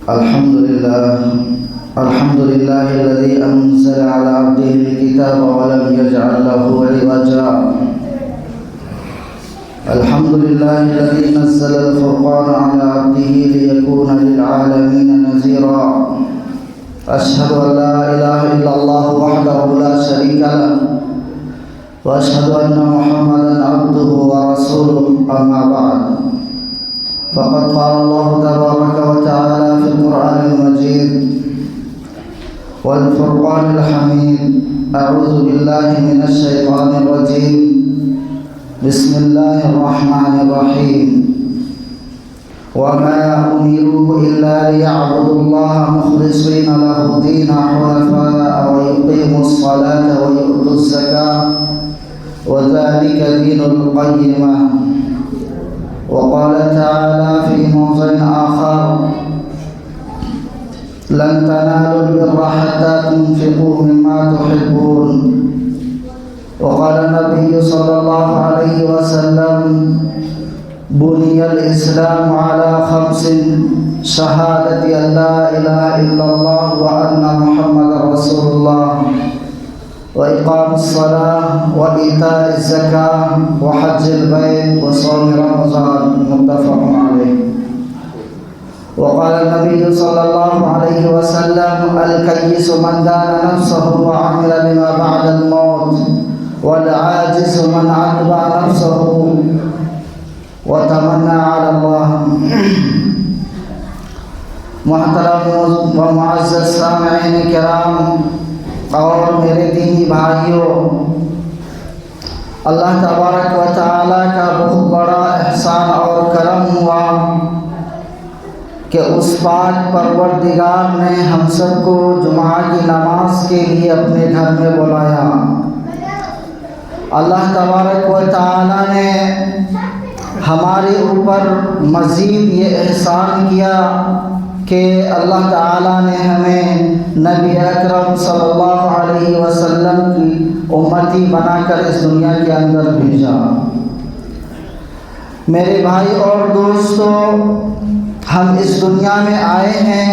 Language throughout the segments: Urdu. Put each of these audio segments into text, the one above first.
الحمد لله الذي أنزل على عبده الكتاب ولم يجعل له عوجا. الحمد لله الذي نزل الفرقان على عبده ليكون للعالمين نذيرا. أشهد أن لا إله إلا الله وحده لا شريك له وأشهد أن محمدا عبده ورسوله. أما بعد، فقد قال الله تبارك وتعالى في القرآن المجيد والفرقان الحميد: أعوذ بالله من الشيطان الرجيم. بسم الله الرحمن الرحيم. وما أمروا إلا ليعبدوا الله مخلصين له الدين حنفاء ويقيموا الصلاة ويؤتوا الزكاة وذلك دين القيمة. وقال تعالى في موضع آخر: لن تنالوا البر حتى تنفقوا مما تحبون. وقال النبي صلى الله عليه وسلم: بني الإسلام على 5: شهادة أن لا إله إلا الله وأن محمدا رسول الله وإقام الصلاة وإيتاء الزكاة وحج البيت وصوم رمضان. متفق عليه. وقال النبي صلى الله عليه وسلم: الكيس من دان نفسه وعمل لما بعد الموت، والعاجز من أتبع نفسه وتمنى على الله. محترم و معزز سامعین کرام اور میرے دینی بھائیوں، اللہ تبارک و تعالیٰ کا بہت بڑا احسان اور کرم ہوا کہ اس پاک پروردگار نے ہم سب کو جمعہ کی نماز کے لیے اپنے گھر میں بلایا. اللہ تبارک و تعالیٰ نے ہمارے اوپر مزید یہ احسان کیا کہ اللہ تعالیٰ نے ہمیں نبی اکرم صلی اللہ علیہ وسلم کی امتی بنا کر اس دنیا کے اندر بھیجا. میرے بھائی اور دوستو، ہم اس دنیا میں آئے ہیں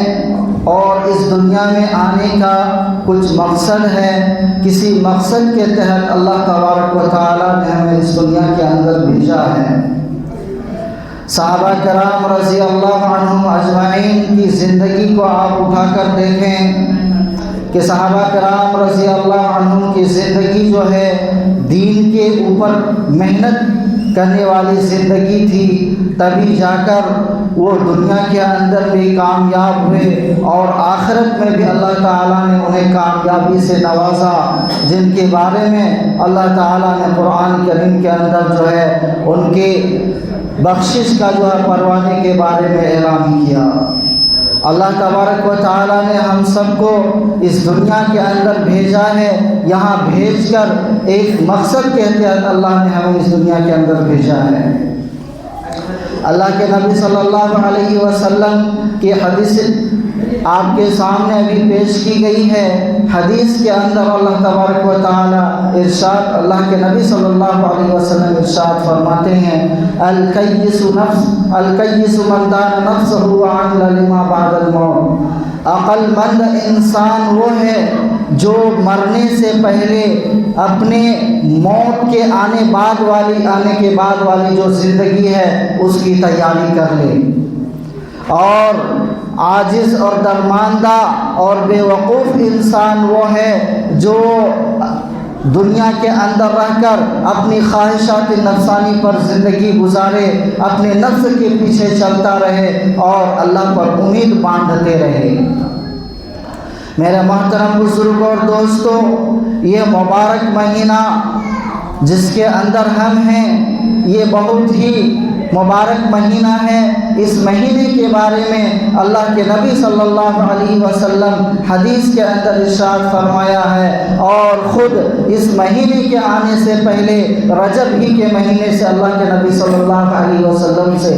اور اس دنیا میں آنے کا کچھ مقصد ہے. کسی مقصد کے تحت اللہ تبارک و تعالیٰ نے ہمیں اس دنیا کے اندر بھیجا ہے. صحابہ کرام رضی اللہ عنہم اجمعین کی زندگی کو آپ اٹھا کر دیکھیں کہ صحابہ کرام رضی اللہ عنہم کی زندگی جو ہے دین کے اوپر محنت کرنے والی زندگی تھی. تبھی جا کر وہ دنیا کے اندر بھی کامیاب ہوئے اور آخرت میں بھی اللہ تعالیٰ نے انہیں کامیابی سے نوازا، جن کے بارے میں اللہ تعالیٰ نے قرآن کریم کے اندر جو ہے ان کے بخشش کا جو ہے پروانے کے بارے میں اعلان کیا. اللہ تبارک و تعالیٰ نے ہم سب کو اس دنیا کے اندر بھیجا ہے. یہاں بھیج کر ایک مقصد کے تحت اللہ نے ہمیں اس دنیا کے اندر بھیجا ہے. اللہ کے نبی صلی اللہ علیہ وسلم کی حدیث آپ کے سامنے ابھی پیش کی گئی ہے. حدیث کے اندر اللہ تبارک و تعالیٰ ارشاد، اللہ کے نبی صلی اللہ علیہ وسلم ارشاد فرماتے ہیں: الکیس من دان نفسہ وعمل لما بعد الموت. عقل مند انسان وہ ہے جو مرنے سے پہلے اپنے موت کے آنے کے بعد والی جو زندگی ہے اس کی تیاری کر لے. اور عاجز اور درماندہ اور بے وقوف انسان وہ ہے جو دنیا کے اندر رہ کر اپنی خواہشات نفسانی پر زندگی گزارے، اپنے نفس کے پیچھے چلتا رہے اور اللہ پر امید باندھتے رہے. میرے محترم بزرگ اور دوستو، یہ مبارک مہینہ جس کے اندر ہم ہیں یہ بہت ہی مبارک مہینہ ہے. اس مہینے کے بارے میں اللہ کے نبی صلی اللہ علیہ وسلم حدیث کے اندر ارشاد فرمایا ہے، اور خود اس مہینے کے آنے سے پہلے رجب ہی کے مہینے سے اللہ کے نبی صلی اللہ علیہ وسلم سے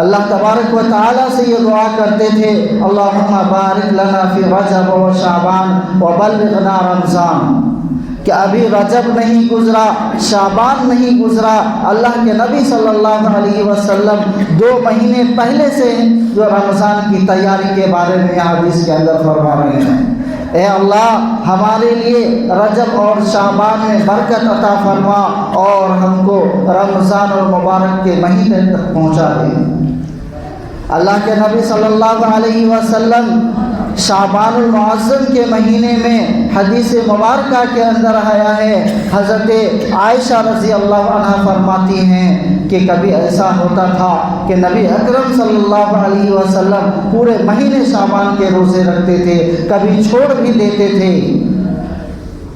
اللہ تبارک و تعالیٰ سے یہ دعا کرتے تھے: اللہم بارک لنا فی رجب و شعبان وبلغنا رمضان. کہ ابھی رجب نہیں گزرا، شعبان نہیں گزرا، اللہ کے نبی صلی اللہ علیہ وسلم 2 مہینے پہلے سے جو رمضان کی تیاری کے بارے میں حدیث کے اندر فرما رہے ہیں، اے اللہ ہمارے لیے رجب اور شعبان میں برکت عطا فرما اور ہم کو رمضان المبارک کے مہینے تک پہنچا دے۔ اللہ کے نبی صلی اللہ علیہ وسلم شعبان المعظم کے مہینے میں حدیث مبارکہ کے اندر آیا ہے، حضرت عائشہ رضی اللہ عنہ فرماتی ہیں کہ کبھی ایسا ہوتا تھا کہ نبی اکرم صلی اللہ علیہ وسلم پورے مہینے شعبان کے روزے رکھتے تھے، کبھی چھوڑ بھی دیتے تھے۔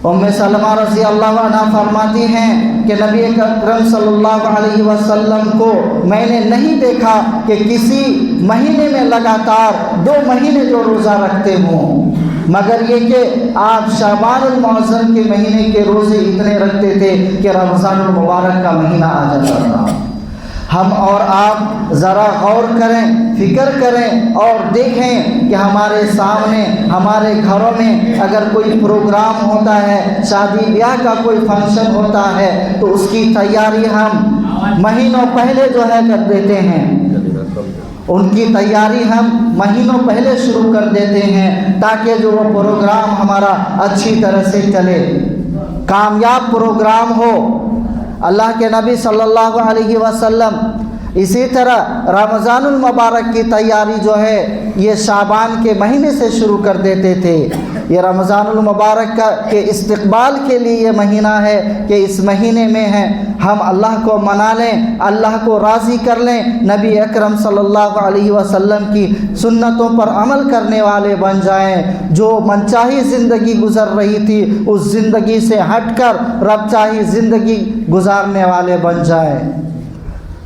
ام سلمہ رضی اللہ عنہ فرماتی ہیں کہ نبی اکرم صلی اللہ علیہ وسلم کو میں نے نہیں دیکھا کہ کسی مہینے میں لگاتار 2 مہینے جو روزہ رکھتے ہوں، مگر یہ کہ آپ شعبان المعظم کے مہینے کے روزے اتنے رکھتے تھے کہ رمضان المبارک کا مہینہ آ جاتا تھا۔ ہم اور آپ ذرا غور کریں، فکر کریں اور دیکھیں کہ ہمارے سامنے ہمارے گھروں میں اگر کوئی پروگرام ہوتا ہے، شادی بیاہ کا کوئی فنکشن ہوتا ہے تو اس کی تیاری ہم مہینوں پہلے جو ہے کر دیتے ہیں، ان کی تیاری ہم مہینوں پہلے شروع کر دیتے ہیں تاکہ جو وہ پروگرام ہمارا اچھی طرح سے چلے، کامیاب پروگرام ہو۔ اللہ کے نبی صلی اللہ علیہ وسلم اسی طرح رمضان المبارک کی تیاری جو ہے یہ شعبان کے مہینے سے شروع کر دیتے تھے۔ یہ رمضان المبارک کے استقبال کے لیے یہ مہینہ ہے کہ اس مہینے میں ہم اللہ کو منا لیں، اللہ کو راضی کر لیں، نبی اکرم صلی اللہ علیہ وسلم کی سنتوں پر عمل کرنے والے بن جائیں، جو منچاہی زندگی گزر رہی تھی اس زندگی سے ہٹ کر رب چاہی زندگی گزارنے والے بن جائیں،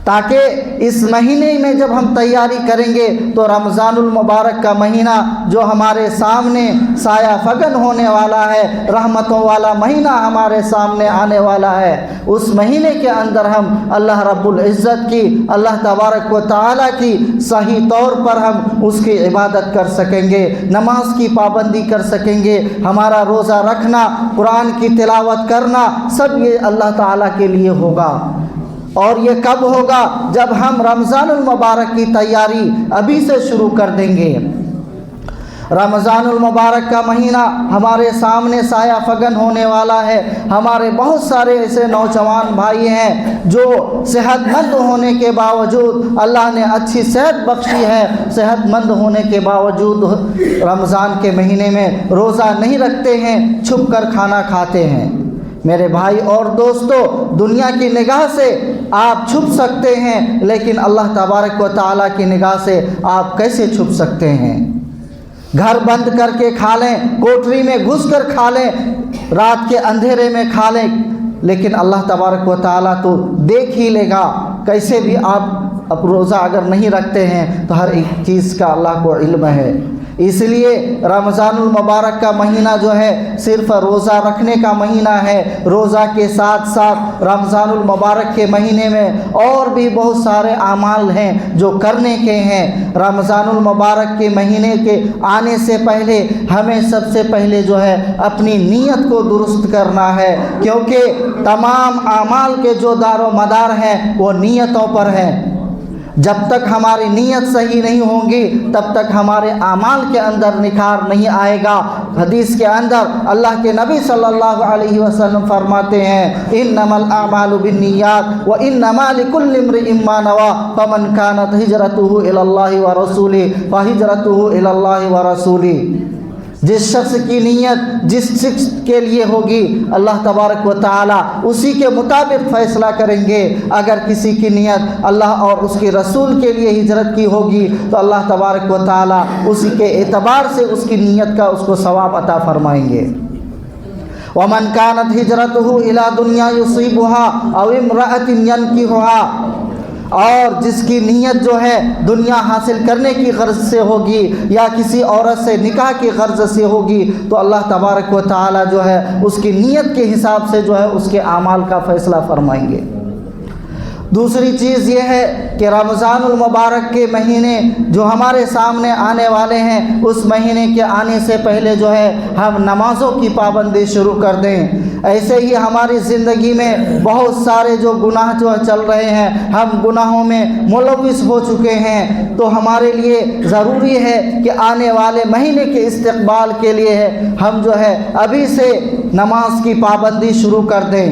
تاکہ اس مہینے میں جب ہم تیاری کریں گے تو رمضان المبارک کا مہینہ جو ہمارے سامنے سایہ فگن ہونے والا ہے، رحمتوں والا مہینہ ہمارے سامنے آنے والا ہے، اس مہینے کے اندر ہم اللہ رب العزت کی، اللہ تبارک و تعالیٰ کی صحیح طور پر ہم اس کی عبادت کر سکیں گے، نماز کی پابندی کر سکیں گے، ہمارا روزہ رکھنا، قرآن کی تلاوت کرنا سب یہ اللہ تعالیٰ کے لیے ہوگا۔ اور یہ کب ہوگا؟ جب ہم رمضان المبارک کی تیاری ابھی سے شروع کر دیں گے۔ رمضان المبارک کا مہینہ ہمارے سامنے سایہ فگن ہونے والا ہے۔ ہمارے بہت سارے ایسے نوجوان بھائی ہیں جو صحت مند ہونے کے باوجود، اللہ نے اچھی صحت بخشی ہے، صحت مند ہونے کے باوجود رمضان کے مہینے میں روزہ نہیں رکھتے ہیں، چھپ کر کھانا کھاتے ہیں۔ میرے بھائی اور دوستو، دنیا کی نگاہ سے آپ چھپ سکتے ہیں لیکن اللہ تبارک و تعالیٰ کی نگاہ سے آپ کیسے چھپ سکتے ہیں؟ گھر بند کر کے کھا لیں، کوٹری میں گھس کر کھا لیں، رات کے اندھیرے میں کھا لیں، لیکن اللہ تبارک و تعالیٰ تو دیکھ ہی لے گا۔ کیسے بھی آپ روزہ اگر نہیں رکھتے ہیں تو ہر ایک چیز کا اللہ کو علم ہے۔ اس لیے رمضان المبارک کا مہینہ جو ہے صرف روزہ رکھنے کا مہینہ ہے، روزہ کے ساتھ ساتھ رمضان المبارک کے مہینے میں اور بھی بہت سارے اعمال ہیں جو کرنے کے ہیں۔ رمضان المبارک کے مہینے کے آنے سے پہلے ہمیں سب سے پہلے جو ہے اپنی نیت کو درست کرنا ہے، کیونکہ تمام اعمال کے جو دار و مدار ہیں وہ نیتوں پر ہیں۔ جب تک ہماری نیت صحیح نہیں ہوں گی تب تک ہمارے اعمال کے اندر نکھار نہیں آئے گا۔ حدیث کے اندر اللہ کے نبی صلی اللہ علیہ وسلم فرماتے ہیں انما الاعمال بالنیات وانما لكل امرئ ما نوى فمن كانت هجرته الى الله ورسوله فهجرته الى الله ورسوله۔ جس شخص کی نیت جس شخص کے لیے ہوگی اللہ تبارک و تعالیٰ اسی کے مطابق فیصلہ کریں گے۔ اگر کسی کی نیت اللہ اور اس کے رسول کے لیے ہجرت کی ہوگی تو اللہ تبارک و تعالیٰ اسی کے اعتبار سے اس کی نیت کا اس کو ثواب عطا فرمائیں گے۔ ومن كانت هجرته الى دنيا يصيبها او امرأة ينكحها، اور جس کی نیت جو ہے دنیا حاصل کرنے کی غرض سے ہوگی یا کسی عورت سے نکاح کی غرض سے ہوگی تو اللہ تبارک و تعالیٰ جو ہے اس کی نیت کے حساب سے جو ہے اس کے اعمال کا فیصلہ فرمائیں گے۔ دوسری چیز یہ ہے کہ رمضان المبارک کے مہینے جو ہمارے سامنے آنے والے ہیں اس مہینے کے آنے سے پہلے جو ہے ہم نمازوں کی پابندی شروع کر دیں۔ ایسے ہی ہماری زندگی میں بہت سارے جو گناہ جو چل رہے ہیں، ہم گناہوں میں ملوث ہو چکے ہیں، تو ہمارے لیے ضروری ہے کہ آنے والے مہینے کے استقبال کے لیے ہم جو ہے ابھی سے نماز کی پابندی شروع کر دیں۔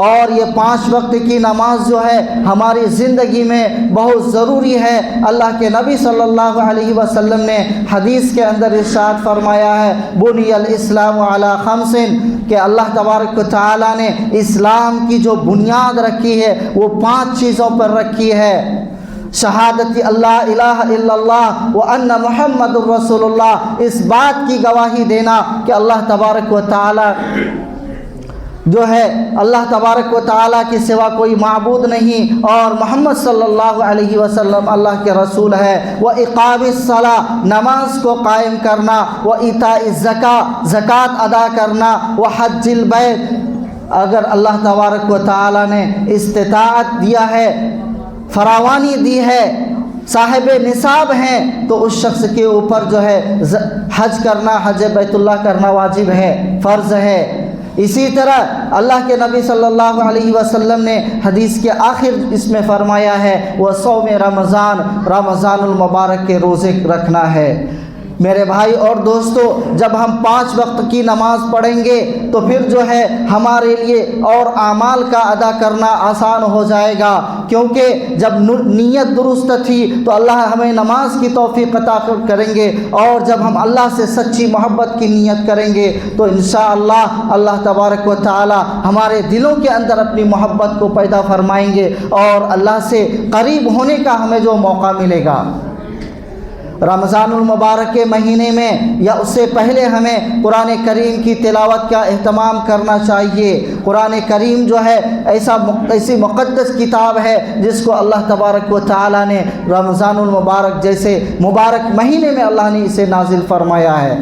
اور یہ 5 وقت کی نماز جو ہے ہماری زندگی میں بہت ضروری ہے۔ اللہ کے نبی صلی اللہ علیہ وسلم نے حدیث کے اندر ارشاد فرمایا ہے، بنی الاسلام علی 5، کہ اللہ تبارک و تعالیٰ نے اسلام کی جو بنیاد رکھی ہے وہ 5 چیزوں پر رکھی ہے۔ شہادت اللہ الہ الا اللہ وان محمد الرسول اللہ، اس بات کی گواہی دینا کہ اللہ تبارک و تعالیٰ جو ہے اللہ تبارک و تعالیٰ کے سوا کوئی معبود نہیں، اور محمد صلی اللہ علیہ وسلم اللہ کے رسول ہے۔ وَإِقَامِ الصَّلَاةِ، نماز کو قائم کرنا، وَإِيتَاءِ الزَّكَاةِ، زکوٰۃ ادا کرنا، وَحَجِّ الْبَيْتِ، اگر اللہ تبارک و تعالیٰ نے استطاعت دیا ہے، فراوانی دی ہے، صاحب نصاب ہیں، تو اس شخص کے اوپر جو ہے حج کرنا، حج بیت اللہ کرنا واجب ہے، فرض ہے۔ اسی طرح اللہ کے نبی صلی اللہ علیہ وسلم نے حدیث کے آخر اس میں فرمایا ہے، وصوم رمضان، رمضان المبارک کے روزے رکھنا ہے۔ میرے بھائی اور دوستو، جب ہم 5 وقت کی نماز پڑھیں گے تو پھر جو ہے ہمارے لیے اور اعمال کا ادا کرنا آسان ہو جائے گا، کیونکہ جب نیت درست تھی تو اللہ ہمیں نماز کی توفیق عطا کریں گے، اور جب ہم اللہ سے سچی محبت کی نیت کریں گے تو انشاءاللہ اللہ تبارک و تعالی ہمارے دلوں کے اندر اپنی محبت کو پیدا فرمائیں گے، اور اللہ سے قریب ہونے کا ہمیں جو موقع ملے گا۔ رمضان المبارک کے مہینے میں یا اس سے پہلے ہمیں قرآن کریم کی تلاوت کا اہتمام کرنا چاہیے۔ قرآن کریم جو ہے ایسی مقدس کتاب ہے جس کو اللہ تبارک و تعالیٰ نے رمضان المبارک جیسے مبارک مہینے میں اللہ نے اسے نازل فرمایا ہے۔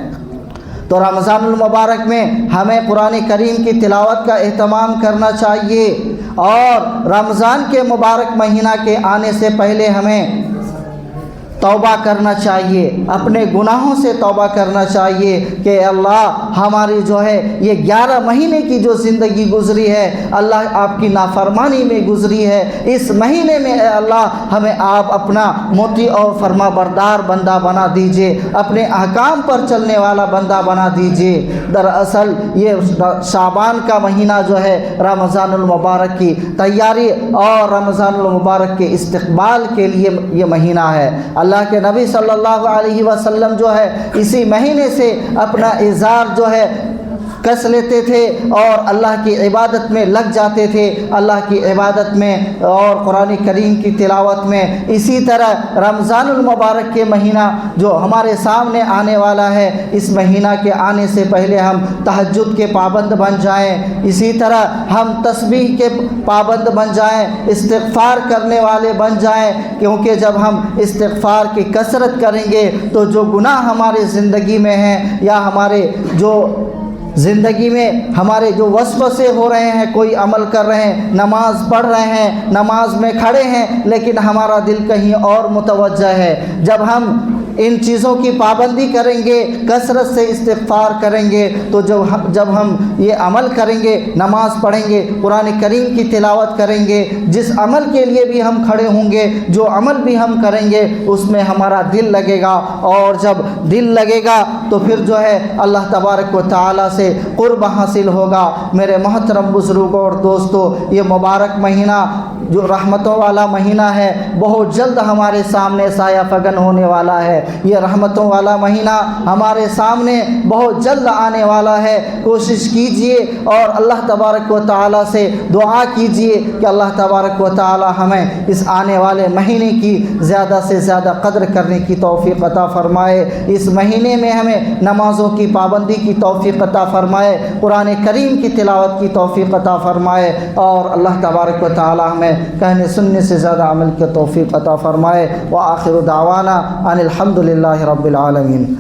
تو رمضان المبارک میں ہمیں قرآن کریم کی تلاوت کا اہتمام کرنا چاہیے، اور رمضان کے مبارک مہینہ کے آنے سے پہلے ہمیں توبہ کرنا چاہیے، اپنے گناہوں سے توبہ کرنا چاہیے کہ اللہ ہماری جو ہے یہ 11 مہینے کی جو زندگی گزری ہے اللہ آپ کی نافرمانی میں گزری ہے، اس مہینے میں اے اللہ ہمیں آپ اپنا مطیع اور فرما بردار بندہ بنا دیجئے، اپنے احکام پر چلنے والا بندہ بنا دیجئے۔ دراصل یہ شعبان کا مہینہ جو ہے رمضان المبارک کی تیاری اور رمضان المبارک کے استقبال کے لیے یہ مہینہ ہے۔ اللہ کے نبی صلی اللہ علیہ وسلم جو ہے اسی مہینے سے اپنا اظہار جو ہے کس لیتے تھے اور اللہ کی عبادت میں لگ جاتے تھے، اللہ کی عبادت میں اور قرآن کریم کی تلاوت میں۔ اسی طرح رمضان المبارک کے مہینہ جو ہمارے سامنے آنے والا ہے، اس مہینہ کے آنے سے پہلے ہم تہجد کے پابند بن جائیں، اسی طرح ہم تسبیح کے پابند بن جائیں، استغفار کرنے والے بن جائیں، کیونکہ جب ہم استغفار کی کثرت کریں گے تو جو گناہ ہمارے زندگی میں ہیں یا ہمارے جو زندگی میں ہمارے جو وسوسے ہو رہے ہیں، کوئی عمل کر رہے ہیں، نماز پڑھ رہے ہیں، نماز میں کھڑے ہیں، لیکن ہمارا دل کہیں اور متوجہ ہے، جب ہم ان چیزوں کی پابندی کریں گے، کثرت سے استغفار کریں گے، تو جب ہم یہ عمل کریں گے، نماز پڑھیں گے، قرآن کریم کی تلاوت کریں گے، جس عمل کے لیے بھی ہم کھڑے ہوں گے، جو عمل بھی ہم کریں گے اس میں ہمارا دل لگے گا، اور جب دل لگے گا تو پھر جو ہے اللہ تبارک و تعالیٰ سے قرب حاصل ہوگا۔ میرے محترم بزرگوں اور دوستو، یہ مبارک مہینہ جو رحمتوں والا مہینہ ہے بہت جلد ہمارے سامنے سایہ فگن ہونے والا ہے۔ یہ رحمتوں والا مہینہ ہمارے سامنے بہت جلد آنے والا ہے۔ کوشش کیجئے اور اللہ تبارک و تعالیٰ سے دعا کیجئے کہ اللہ تبارک و تعالیٰ ہمیں اس آنے والے مہینے کی زیادہ سے زیادہ قدر کرنے کی توفیق عطا فرمائے، اس مہینے میں ہمیں نمازوں کی پابندی کی توفیق عطا فرمائے، قرآن کریم کی تلاوت کی توفیق عطا فرمائے، اور اللہ تبارک و تعالیٰ ہمیں کہنے سننے سے زیادہ عمل کی توفیق عطا فرمائے۔ وآخر دعوانا ان الحمد للہ رب العالمین۔